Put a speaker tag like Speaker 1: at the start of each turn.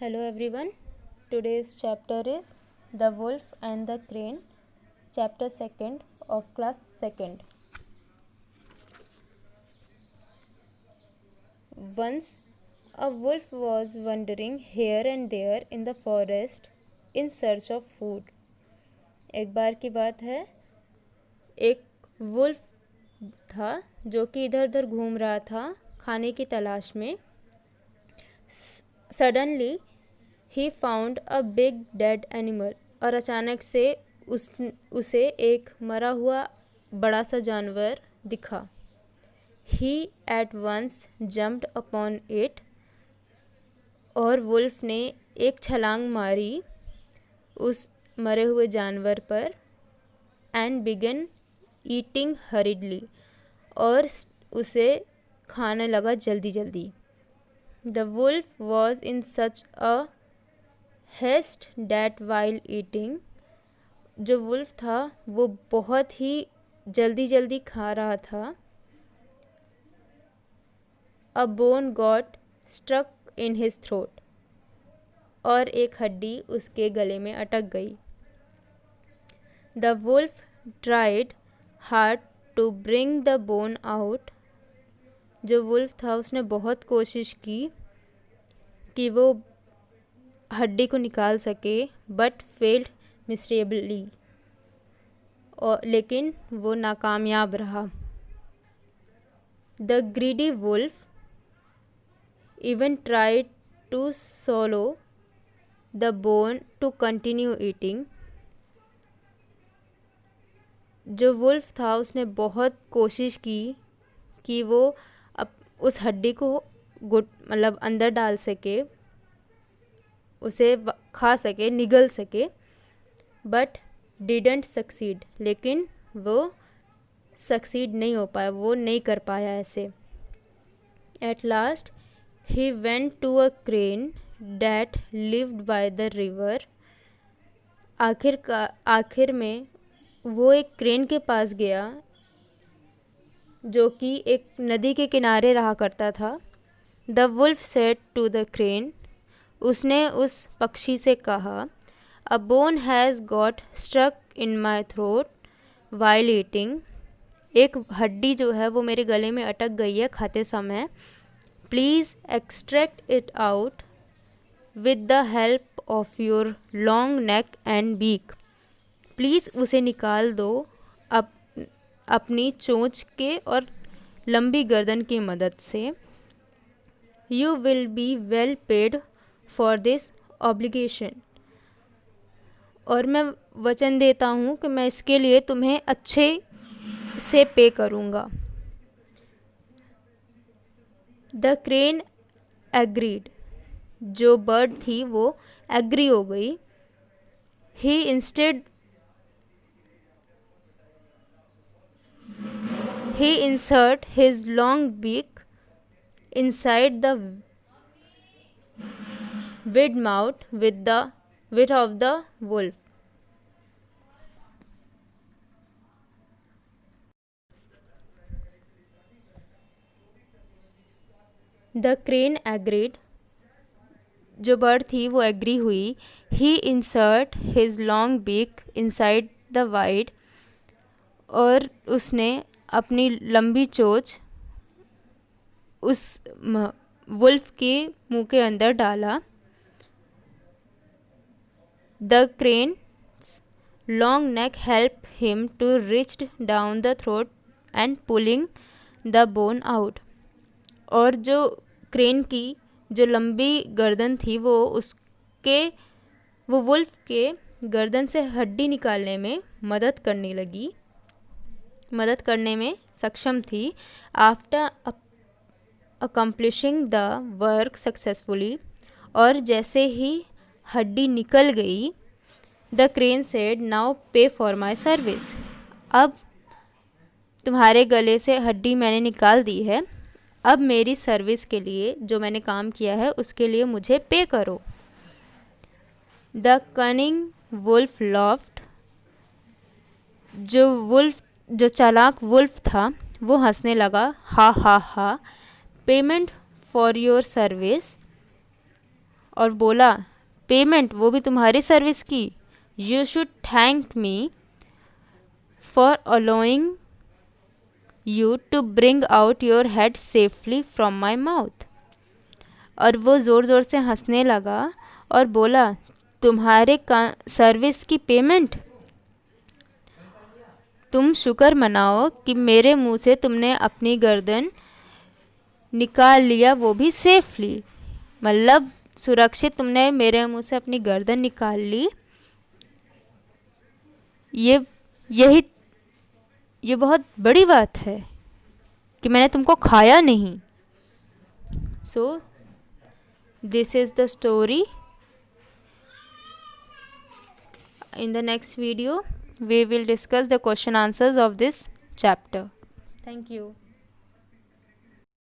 Speaker 1: Hello everyone. Today's chapter is The Wolf and the Crane, chapter 2nd of class 2nd. Once a wolf was wandering here and there in the forest in search of food. एक बार की बात है, एक wolf था जो कि इधर उधर घूम रहा था खाने की तलाश में. Suddenly he found a big dead animal. और अचानक से उसे एक मरा हुआ बड़ा सा जानवर दिखा. He at once jumped upon it. और वुल्फ ने एक छलांग मारी उस मरे हुए जानवर पर. And began eating hurriedly. और उसे खाने लगा जल्दी जल्दी. The wolf was in such a haste that while eating. जो वुल्फ था वो बहुत ही जल्दी जल्दी खा रहा था. A bone got struck in his throat. और एक हड्डी उसके गले में अटक गई. The wolf tried hard to bring the bone out. जो वुल्फ था उसने बहुत कोशिश की कि वो हड्डी को निकाल सके, बट फेल्ड मिसरेबली. और लेकिन वो नाकामयाब रहा. The greedy wolf even tried to swallow the bone to continue eating. जो वुल्फ था उसने बहुत कोशिश की कि वो उस हड्डी को मतलब अंदर डाल सके, उसे खा सके, निगल सके, बट डिडंट सक्सीड. लेकिन वो सक्सीड नहीं हो पाया, वो नहीं कर पाया ऐसे. At last he went to a crane that lived by the river. आखिर में वो एक क्रेन के पास गया जो कि एक नदी के किनारे रहा करता था. The wolf said to the crane. उसने उस पक्षी से कहा, a bone has got struck in my throat while eating. एक हड्डी जो है वो मेरे गले में अटक गई है खाते समय. Please extract it out with the help of your long neck and beak. Please उसे निकाल दो अपनी चोंच के और लंबी गर्दन की मदद से. You will be well paid for this obligation. और मैं वचन देता हूँ कि मैं इसके लिए तुम्हें अच्छे से पे करूँगा. The crane agreed. जो बर्ड थी वो एग्री हो गई. ही insert his long beak inside the wide mouth with the width of the wolf. The crane agreed. जो बर्ड थी वो एग्री हुई. He insert his long beak inside the wide. और उसने अपनी लंबी चोंच उस वुल्फ के मुंह के अंदर डाला. The crane's long neck helped him to reach down the throat and pulling the bone out. और जो क्रेन की जो लंबी गर्दन थी वो वुल्फ के गर्दन से हड्डी निकालने में मदद करने में सक्षम थी. After accomplishing the work successfully. और जैसे ही हड्डी निकल गई, द क्रेन सेड, नाउ पे फॉर माई सर्विस. अब तुम्हारे गले से हड्डी मैंने निकाल दी है, अब मेरी सर्विस के लिए जो मैंने काम किया है उसके लिए मुझे पे करो. The cunning wolf laughed. जो चालाक वुल्फ था वो हंसने लगा. हा हा हा. Payment for your service. और बोला, पेमेंट वो भी तुम्हारी सर्विस की। You should thank me for allowing you to bring out your head safely from my mouth. और वो ज़ोर ज़ोर से हंसने लगा और बोला, तुम्हारे सर्विस की पेमेंट? तुम शुक्र मनाओ कि मेरे मुंह से तुमने अपनी गर्दन निकाल लिया, वो भी सेफली। मतलब सुरक्षित तुमने मेरे मुंह से अपनी गर्दन निकाल ली। ये बहुत बड़ी बात है कि मैंने तुमको खाया नहीं। So this is the story. In the next video, we will discuss the question answers of this chapter. Thank you.